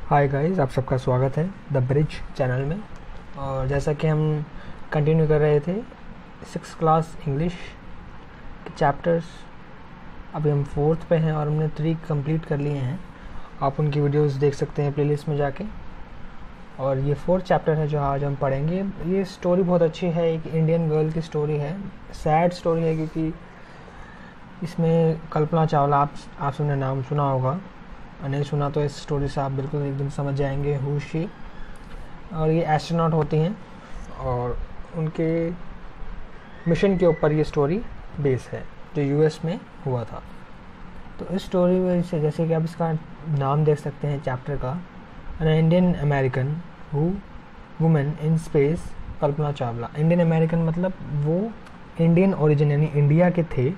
Hi guys, आप सबका स्वागत है द ब्रिज चैनल में। और जैसा कि हम कंटिन्यू कर रहे थे 6th क्लास इंग्लिश के चैप्टर्स, अभी हम 4th पे हैं और हमने 3 कंप्लीट कर लिए हैं। आप उनकी वीडियोस देख सकते हैं प्लेलिस्ट में जाके। और ये 4th चैप्टर है जो आज हम पढ़ेंगे। ये स्टोरी बहुत अच्छी है, एक इंडियन गर्ल की स्टोरी है। सैड स्टोरी है क्योंकि इसमें कल्पना चावला, आपने नाम सुना होगा, नहीं सुना तो इस स्टोरी से आप बिल्कुल एकदम समझ जाएंगे हु शी। और ये एस्ट्रोनॉट होती हैं और उनके मिशन के ऊपर ये स्टोरी बेस है जो यूएस में हुआ था। तो इस स्टोरी में से जैसे कि आप इसका नाम देख सकते हैं चैप्टर का, an Indian American who women in space Kalpana Chawla. Indian American मतलब वो इंडियन ओरिजिन यानी इंडिया के थे,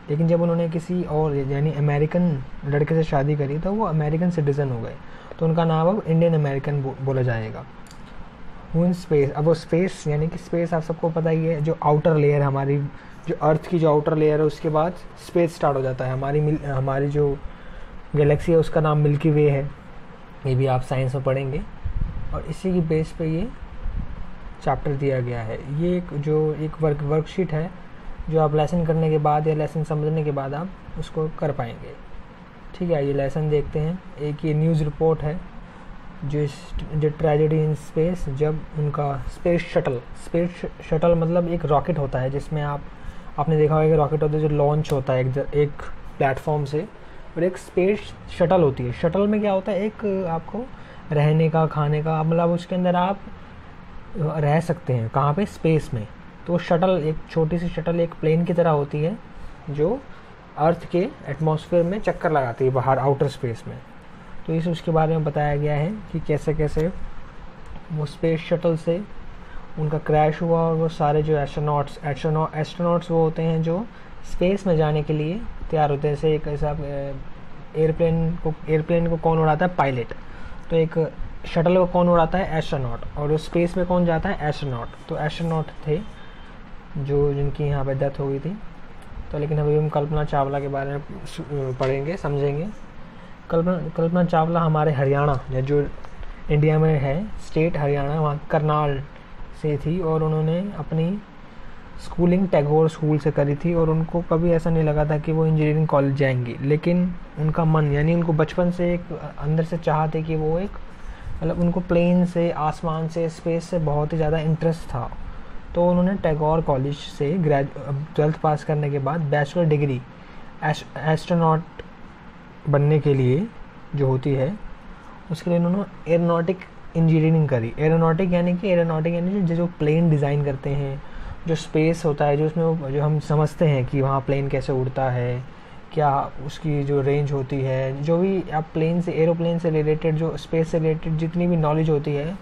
लेकिन जब उन्होंने किसी और यानी अमेरिकन लड़के से शादी करी तो वो अमेरिकन सिटीज़न हो गए, तो उनका नाम अब इंडियन अमेरिकन बोला जाएगा। वो इन स्पेस, अब वो स्पेस यानी कि स्पेस आप सबको पता ही है, जो आउटर लेयर हमारी, जो अर्थ की जो आउटर लेयर है उसके बाद स्पेस स्टार्ट हो जाता है। हमारी जो गैलेक्सी है उसका नाम मिल्की वे है, ये भी आप साइंस में पढ़ेंगे। और इसी की बेस पे ये चैप्टर दिया गया है। ये एक वर्कशीट है जो आप लेसन करने के बाद या लेसन समझने के बाद आप उसको कर पाएंगे। ठीक है, ये लेसन देखते हैं। एक ये न्यूज़ रिपोर्ट है जो ट्रेजेडी इन स्पेस, जब उनका स्पेस शटल मतलब एक रॉकेट होता है जिसमें आपने देखा होगा कि रॉकेट होता है जो लॉन्च होता है एक प्लेटफॉर्म से, और एक स्पेस शटल होती है। शटल में क्या होता है, एक आपको रहने का, खाने का, मतलब उसके अंदर आप रह सकते हैं। कहाँ पे? स्पेस में। तो शटल, एक छोटी सी शटल एक प्लेन की तरह होती है जो अर्थ के एटमॉस्फेयर में चक्कर लगाती है बाहर आउटर स्पेस में। तो उसके बारे में बताया गया है कि कैसे कैसे वो स्पेस शटल से उनका क्रैश हुआ और वो सारे जो एस्ट्रोनॉट्स वो होते हैं जो स्पेस में जाने के लिए तैयार होते हैं। जैसे एक ऐसा एयरप्लेन को कौन उड़ाता है? पायलट। तो एक शटल को कौन उड़ाता है? एस्ट्रोनॉट। और उस स्पेस में कौन जाता है? एस्ट्रोनॉट। तो एस्ट्रोनॉट थे जिनकी यहाँ पे डेथ हो गई थी। तो लेकिन अभी हम कल्पना चावला के बारे में पढ़ेंगे, समझेंगे। कल्पना चावला हमारे हरियाणा, जो इंडिया में है स्टेट हरियाणा, वहाँ करनाल से थी। और उन्होंने अपनी स्कूलिंग टैगोर स्कूल से करी थी। और उनको कभी ऐसा नहीं लगा था कि वो इंजीनियरिंग कॉलेज जाएंगी, लेकिन उनका मन, यानी उनको बचपन से एक अंदर से चाह थी कि वो एक, मतलब उनको प्लेन से, आसमान से, स्पेस से बहुत ही ज़्यादा इंटरेस्ट था। तो उन्होंने टैगोर कॉलेज से 12th पास करने के बाद बैचलर डिग्री एस्ट्रोनॉट बनने के लिए जो होती है, उसके लिए उन्होंने एरोनॉटिक इंजीनियरिंग करी। एरोनॉटिक यानी जो प्लेन डिज़ाइन करते हैं, जो स्पेस होता है, जो उसमें जो हम समझते हैं कि वहाँ प्लेन कैसे उड़ता है, क्या उसकी जो रेंज होती है, जो भी आप प्लेन से, एरोप्लेन से रिलेटेड, जो स्पेस से रिलेटेड जितनी भी नॉलेज होती है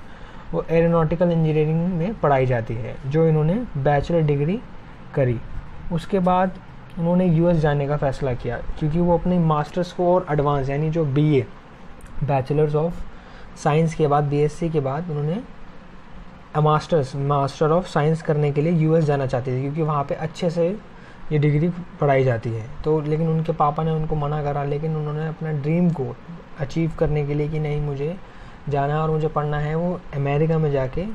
वो एरोनॉटिकल इंजीनियरिंग में पढ़ाई जाती है, जो इन्होंने बैचलर डिग्री करी। उसके बाद उन्होंने यूएस जाने का फ़ैसला किया क्योंकि वो अपने मास्टर्स को और एडवांस यानी जो बीए, बैचलर्स ऑफ साइंस के बाद, बीएससी के बाद उन्होंने मास्टर ऑफ साइंस करने के लिए यूएस जाना चाहते थे क्योंकि वहाँ पे अच्छे से ये डिग्री पढ़ाई जाती है। तो लेकिन उनके पापा ने उनको मना करा, लेकिन उन्होंने अपना ड्रीम को अचीव करने के लिए कि नहीं, मुझे जाना है और मुझे पढ़ना है, वो अमेरिका में जाके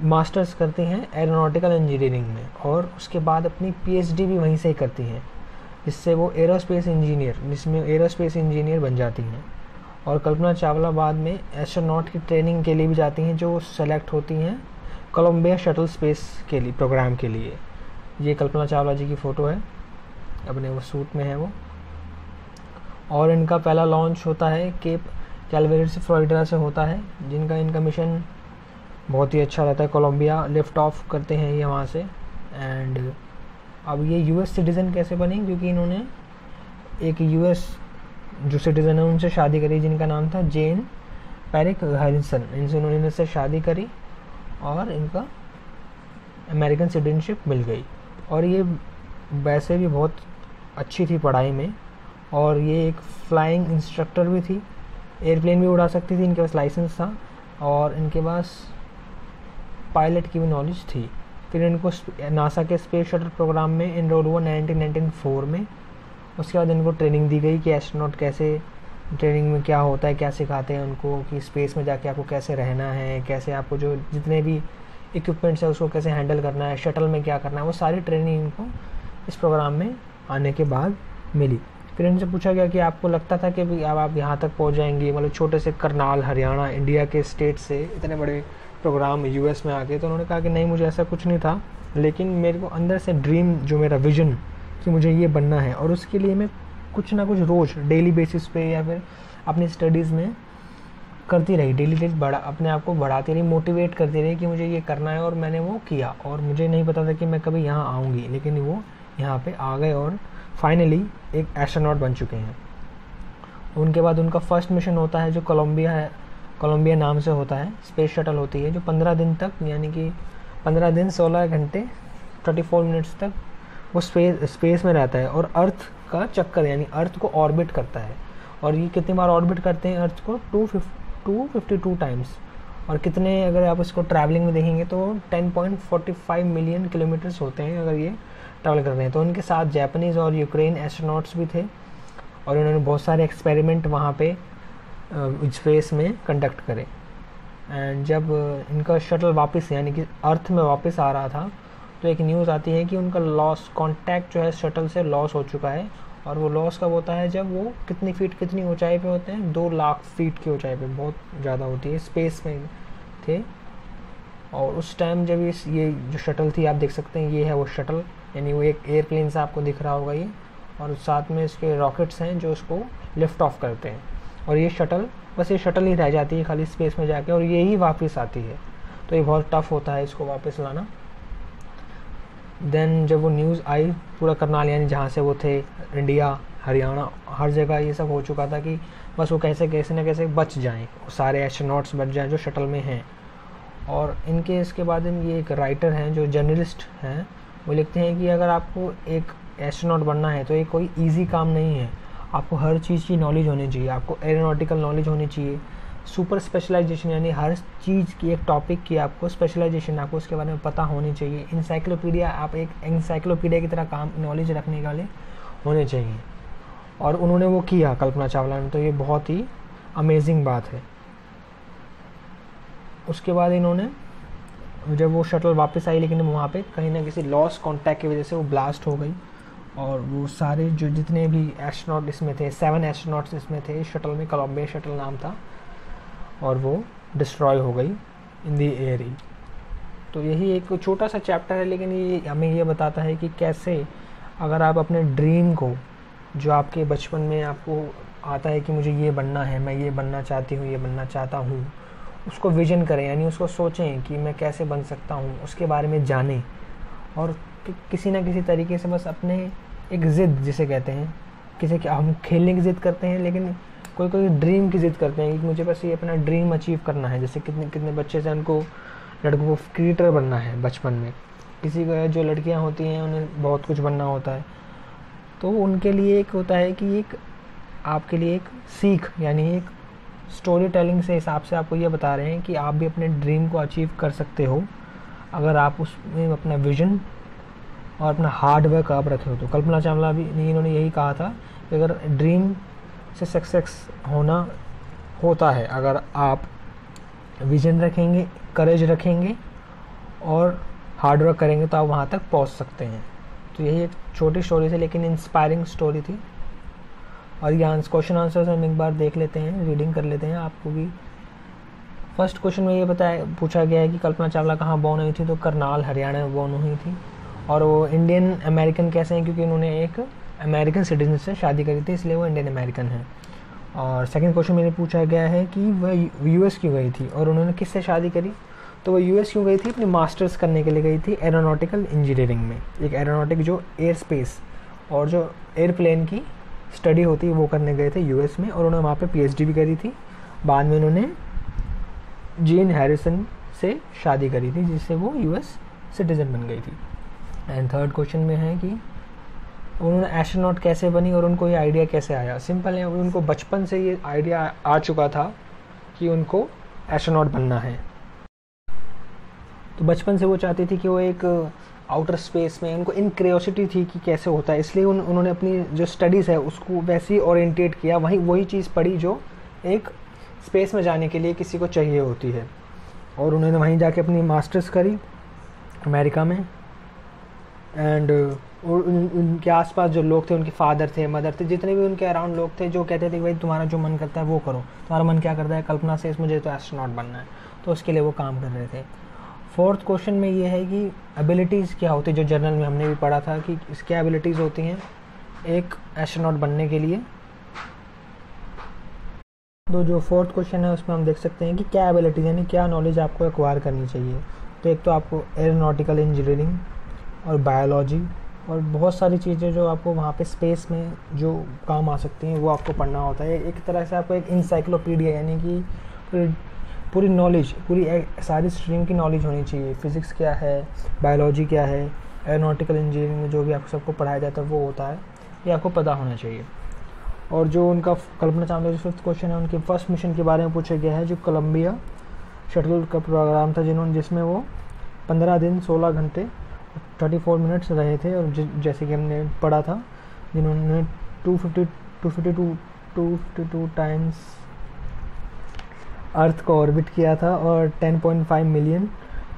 मास्टर्स करती हैं एरोनॉटिकल इंजीनियरिंग में। और उसके बाद अपनी पीएचडी भी वहीं से ही करती हैं, जिससे वो एरोस्पेस इंजीनियर बन जाती हैं। और कल्पना चावला बाद में एस्ट्रोनॉट की ट्रेनिंग के लिए भी जाती हैं, जो सेलेक्ट होती हैं कोलंबिया शटल स्पेस के लिए, प्रोग्राम के लिए। ये कल्पना चावला जी की फ़ोटो है, अपने वो सूट में है वो। और इनका पहला लॉन्च होता है केप कैलवेरी से, फ्लोरिडा से होता है, इनका मिशन बहुत ही अच्छा रहता है। कोलंबिया लिफ्ट ऑफ करते हैं ये वहाँ से। एंड अब ये यूएस सिटीज़न कैसे बने? क्योंकि इन्होंने एक यूएस जो सिटीज़न है उनसे शादी करी, जिनका नाम था जेन पैरिक हैरिसन। इनसे से शादी करी और इनका अमेरिकन सिटीजनशिप मिल गई। और ये वैसे भी बहुत अच्छी थी पढ़ाई में, और ये एक फ्लाइंग इंस्ट्रक्टर भी थी, एयरप्लेन भी उड़ा सकती थी, इनके पास लाइसेंस था, और इनके पास पायलट की भी नॉलेज थी। फिर इनको नासा के स्पेस शटल प्रोग्राम में इनरोल हुआ 1994 में। उसके बाद इनको ट्रेनिंग दी गई कि एस्ट्रोनॉट कैसे ट्रेनिंग में क्या होता है, क्या सिखाते हैं उनको कि स्पेस में जाके आपको कैसे रहना है, कैसे आपको जो जितने भी इक्विपमेंट्स है उसको कैसे हैंडल करना है, शटल में क्या करना है, वो सारी ट्रेनिंग इनको इस प्रोग्राम में आने के बाद मिली। फिर इनसे पूछा गया कि आपको लगता था कि अब आप यहाँ तक पहुँच जाएंगे, मतलब छोटे से करनाल हरियाणा इंडिया के स्टेट से इतने बड़े प्रोग्राम यूएस में आ गए। तो उन्होंने कहा कि नहीं, मुझे ऐसा कुछ नहीं था, लेकिन मेरे को अंदर से ड्रीम, जो मेरा विजन कि मुझे ये बनना है, और उसके लिए मैं कुछ ना कुछ रोज़ डेली बेसिस पे या फिर अपनी स्टडीज़ में करती रही, डेली बड़ा अपने आप को बढ़ाती रही, मोटिवेट करती रही कि मुझे ये करना है, और मैंने वो किया। और मुझे नहीं पता था कि मैं कभी यहाँ आऊँगी, लेकिन वो यहाँ पे आ गए और फाइनली एक एस्ट्रोनॉट बन चुके हैं। उनके बाद उनका फर्स्ट मिशन होता है जो कोलंबिया नाम से होता है, स्पेस शटल होती है जो 15 दिन तक, यानी कि 15 दिन 16 घंटे 34 मिनट्स तक वो स्पेस में रहता है और अर्थ का चक्कर, यानी अर्थ को ऑर्बिट करता है। और ये कितनी बार ऑर्बिट करते हैं अर्थ को? 252 टाइम्स। और कितने, अगर आप इसको ट्रैवलिंग में देखेंगे तो 10.45 मिलियन किलोमीटर्स होते हैं अगर ये ट्रैवल कर रहे हैं। तो उनके साथ जापानीज़ और यूक्रेन एस्ट्रोनॉट्स भी थे, और उन्होंने बहुत सारे एक्सपेरिमेंट वहाँ पे स्पेस में कंडक्ट करे। एंड जब इनका शटल वापस, यानी कि अर्थ में वापस आ रहा था, तो एक न्यूज़ आती है कि उनका कांटेक्ट जो है शटल से लॉस हो चुका है। और वो लॉस कब होता है? जब वो कितनी ऊंचाई पे होते हैं? 2 लाख फीट की ऊंचाई पे, बहुत ज़्यादा होती है, स्पेस में थे। और उस टाइम जब ये जो शटल थी, आप देख सकते हैं ये है वो शटल, यानी वो एक एयरप्लेन से आपको दिख रहा होगा ये, और साथ में इसके रॉकेट्स हैं जो उसको लिफ्ट ऑफ करते हैं। और ये शटल, बस ये शटल ही रह जाती है खाली स्पेस में जाके, और ये ही वापस आती है। तो ये बहुत टफ होता है इसको वापस लाना। देन जब वो न्यूज़ आई, पूरा करनाल, यानी जहाँ से वो थे, इंडिया, हरियाणा, हर जगह ये सब हो चुका था कि बस वो कैसे ना कैसे बच जाएं, सारे एस्ट्रोनॉट्स बच जाएं जो शटल में हैं। और इनके इसके बाद ये एक राइटर हैं जो जर्नलिस्ट हैं, वो लिखते हैं कि अगर आपको एक एस्ट्रोनॉट बनना है तो ये कोई इजी काम नहीं है, आपको हर चीज़ की नॉलेज होनी चाहिए, आपको एरोनॉटिकल नॉलेज होनी चाहिए, सुपर स्पेशलाइजेशन, यानी हर चीज़ की, एक टॉपिक की आपको स्पेशलाइजेशन, आपको उसके बारे में पता होनी चाहिए। इंसाइक्लोपीडिया, आप एक इंसाइक्लोपीडिया की तरह काम नॉलेज रखने वाले होने चाहिए। और उन्होंने वो किया, कल्पना चावला ने, तो ये बहुत ही अमेजिंग बात है। उसके बाद इन्होंने, जब वो शटल वापस आई, लेकिन वहाँ पे कहीं ना किसी लॉस कॉन्टैक्ट की वजह से वो ब्लास्ट हो गई, और वो सारे जो जितने भी एस्ट्रोनॉट इसमें थे, 7 एस्ट्रोनॉट्स इसमें थे शटल में, कोलंबिया शटल नाम था, और वो डिस्ट्रॉय हो गई इन दी एयर ही। तो यही एक छोटा सा चैप्टर है, लेकिन ये हमें ये बताता है कि कैसे अगर आप अपने ड्रीम को, जो आपके बचपन में आपको आता है कि मुझे ये बनना है, मैं ये बनना चाहती हूँ, ये बनना चाहता हूँ, उसको विजन करें, यानी उसको सोचें कि मैं कैसे बन सकता हूँ, उसके बारे में जानें, और किसी ना किसी तरीके से बस अपने एक ज़िद जिसे कहते हैं, किसी के हम खेलने की ज़िद करते हैं, लेकिन कोई ड्रीम की ज़िद करते हैं कि मुझे बस ये अपना ड्रीम अचीव करना है। जैसे कितने बच्चे से उनको, लड़कों को क्रिकेटर बनना है बचपन में, किसी को जो लड़कियां होती हैं उन्हें बहुत कुछ बनना होता है। तो उनके लिए एक होता है कि एक आपके लिए एक सीख, यानी एक स्टोरी टेलिंग से हिसाब से आपको ये बता रहे हैं कि आप भी अपने ड्रीम को अचीव कर सकते हो अगर आप उसमें अपना विजन और अपना हार्ड वर्क आप रखे हो। तो कल्पना चावला भी, इन्होंने यही कहा था कि अगर ड्रीम से सक्सेस होता है अगर आप विजन रखेंगे, करेज रखेंगे और हार्ड वर्क करेंगे, तो आप वहाँ तक पहुँच सकते हैं। तो यही एक छोटी स्टोरी थी, लेकिन इंस्पायरिंग स्टोरी थी। और ये क्वेश्चन आंसर्स हम एक बार देख लेते हैं, रीडिंग कर लेते हैं आपको भी। फर्स्ट क्वेश्चन में ये पूछा गया है कि कल्पना चावला कहाँ बॉर्न हुई थी, तो करनाल हरियाणा में बॉर्न हुई थी। और वो इंडियन अमेरिकन कैसे हैं, क्योंकि उन्होंने एक अमेरिकन सिटीजन से शादी करी थी, इसलिए वो इंडियन अमेरिकन है। और सेकंड क्वेश्चन में पूछा गया है कि वह यूएस क्यों गई थी और उन्होंने किससे शादी करी। तो वह यूएस क्यों गई थी, अपनी मास्टर्स करने के लिए गई थी एरोनॉटिकल इंजीनियरिंग में। एक एरोनॉटिक जो एयर स्पेस और जो एयरप्लेन की स्टडी होती है वो करने गए थे यूएस में, और उन्होंने वहाँ पे पीएचडी भी करी थी। बाद में उन्होंने जीन हैरिसन से शादी करी थी, जिससे वो यूएस सिटीजन बन गई थी। एंड थर्ड क्वेश्चन में है कि उन्होंने एस्ट्रोनॉट कैसे बनी और उनको ये आइडिया कैसे आया। सिंपल है, उनको बचपन से ये आइडिया आ चुका था कि उनको एस्ट्रोनॉट बनना है। तो बचपन से वो चाहती थी कि वो एक आउटर स्पेस में, उनको इन क्यूरियोसिटी थी कि कैसे होता है, इसलिए उन्होंने अपनी जो स्टडीज़ है उसको वैसे ही ओरिएंटेट किया, वही चीज़ पढ़ी जो एक स्पेस में जाने के लिए किसी को चाहिए होती है। और उन्होंने वहीं जाके अपनी मास्टर्स करी अमेरिका में। एंड उनके आसपास जो लोग थे, उनके फादर थे, मदर थे, जितने भी उनके अराउंड लोग थे जो कहते थे कि भाई तुम्हारा जो मन करता है वो करो, तुम्हारा मन क्या करता है, कल्पना से मुझे तो एस्ट्रोनॉट बनना है, तो उसके लिए वो काम कर रहे थे। फोर्थ क्वेश्चन में ये है कि एबिलिटीज़ क्या होती है, जो जर्नल में हमने भी पढ़ा था कि क्या एबिलिटीज़ होती हैं एक एस्ट्रोनॉट बनने के लिए। तो जो फोर्थ क्वेश्चन है उसमें हम देख सकते हैं कि क्या एबिलिटीज़ यानी क्या नॉलेज आपको एक्वायर करनी चाहिए। तो एक तो आपको एरोनॉटिकल इंजीनियरिंग और बायोलॉजी और बहुत सारी चीज़ें जो आपको वहाँ पे स्पेस में जो काम आ सकती हैं वो आपको पढ़ना होता है। एक तरह से आपको एक इंसाइक्लोपीडिया यानी कि पूरी नॉलेज, पूरी सारी स्ट्रीम की नॉलेज होनी चाहिए। फिज़िक्स क्या है, बायोलॉजी क्या है, एरोनॉटिकल इंजीनियरिंग में जो भी आपको सबको पढ़ाया जाता है वो होता है, ये आपको पता होना चाहिए। और जो उनका कल्पना चावला जो फिफ्थ क्वेश्चन है, उनके फर्स्ट मिशन के बारे में पूछा गया है, जो कोलंबिया शटल का प्रोग्राम था जिसमें वो 15 दिन 16 घंटे 34 मिनट्स रहे थे। और जैसे कि हमने पढ़ा था, जिन्होंने 252 टाइम्स अर्थ को ऑर्बिट किया था और 10.5 मिलियन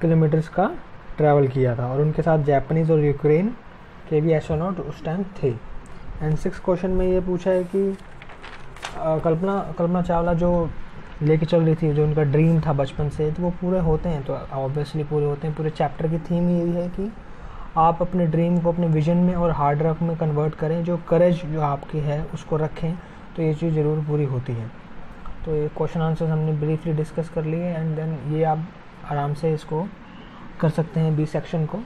किलोमीटर्स का ट्रैवल किया था। और उनके साथ जापानीज़ और यूक्रेन के भी एस्ट्रोनॉट उस टाइम थे। एंड सिक्स क्वेश्चन में ये पूछा है कि कल्पना चावला जो लेके चल रही थी, जो उनका ड्रीम था बचपन से, तो वो पूरे होते हैं, तो ऑब्वियसली पूरे होते हैं। पूरे चैप्टर की थीम यही है कि आप अपने ड्रीम को अपने विजन में और हार्ड वर्क में कन्वर्ट करें, जो करेज जो आपकी है उसको रखें, तो ये चीज़ ज़रूर पूरी होती है। तो ये क्वेश्चन आंसर्स हमने ब्रीफली डिस्कस कर लिए एंड देन ये आप आराम से इसको कर सकते हैं बी सेक्शन को।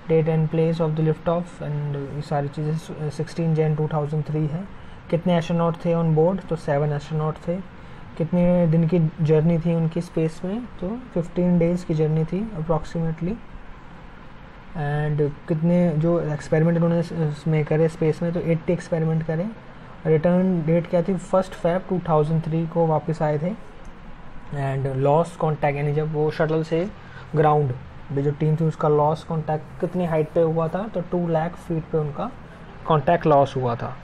Date and place of the lift off and ये सारी चीज़ें 16 जन 2003 है। कितने एस्ट्रोनॉट थे ऑन बोर्ड, तो 7 एस्ट्रोनॉट थे। कितने दिन की जर्नी थी उनकी स्पेस में, तो 15 डेज़ की जर्नी थी अप्रॉक्सीमेटली। एंड कितने जो एक्सपेरिमेंट उन्होंने इसमें करे स्पेस में, तो 80 एक्सपेरिमेंट करें। रिटर्न डेट क्या थी, 1 Feb 2003 को वापस आए थे। एंड लॉस्ट कॉन्टैक्ट यानी जब वो शटल से ग्राउंड भी जो टीम थी उसका लॉस्ट कॉन्टैक्ट कितनी हाइट पे हुआ था, तो 2 लाख फीट पे उनका कॉन्टैक्ट लॉस हुआ था।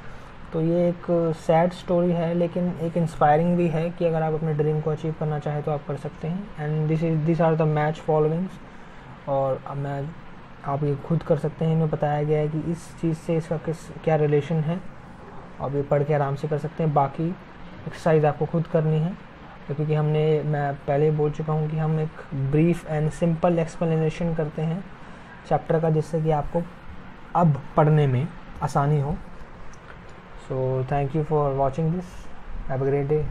तो ये एक सैड स्टोरी है लेकिन एक इंस्पायरिंग भी है कि अगर आप अपने ड्रीम को अचीव करना चाहें तो आप कर सकते हैं। And this are the match followings. और अब मैं आप ये खुद कर सकते हैं, इनमें बताया गया है कि इस चीज़ से इसका क्या रिलेशन है, आप ये पढ़ के आराम से कर सकते हैं। बाकी एक्सरसाइज आपको खुद करनी है, क्योंकि मैं पहले बोल चुका हूँ कि हम एक ब्रीफ एंड सिंपल एक्सप्लेनेशन करते हैं चैप्टर का, जिससे कि आपको अब पढ़ने में आसानी हो। So thank you for watching this, have a great day.